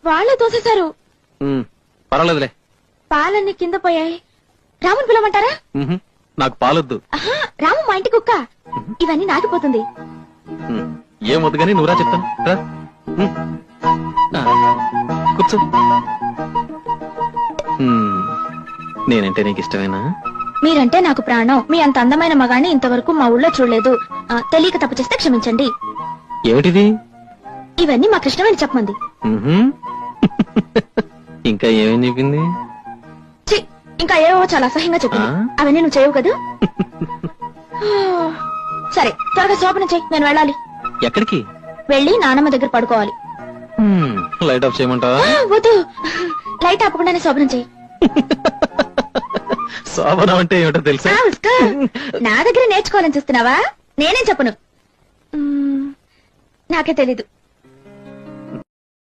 వాళ్ళే తోసేశారు. పర్వాలేదులే. పాలన్నీ కింద పోయాయి. రాముని పిలవమంటారా? నాకు పాలొద్దు. రాము మా ఇంటి కుక్క. ఇవన్నీ నాకిపోతుంది. ఏమొద్దు గానీ నువ్వురా చెప్తాను. కూర్చో. నేనంటే నీకు ఇష్టమేనా? మీరంటే నాకు ప్రాణం. మీ అంత అందమైన మగాన్ని ఇంతవరకు మా ఊళ్ళో చూడలేదు. తెలియక తప్పు చేస్తే క్షమించండి. ఏమిటిది? ఇవన్నీ మా కృష్ణవేణి చెప్పమంది. ఇంకా ఏమేం చెప్పింది? ఇంకా ఏవో చాలా అసహ్యంగా చెప్పింది. అవన్నీ నువ్వు చేయవు కదా? సరే త్వరగా శోభనం చెయ్యి, నేను వెళ్ళాలి. ఎక్కడికి? వెళ్ళి నానమ్మ దగ్గర పడుకోవాలి. లైట్ ఆఫ్ చేయమంటావా? వద్దు, లైట్ ఆపకుండానే శోభనం చెయ్యి. శోభనం అంటే ఏమిటో తెలుసా? నా దగ్గర నేర్చుకోవాలని చూస్తున్నావా? నేనేం చెప్పను, నాకే తెలీదు.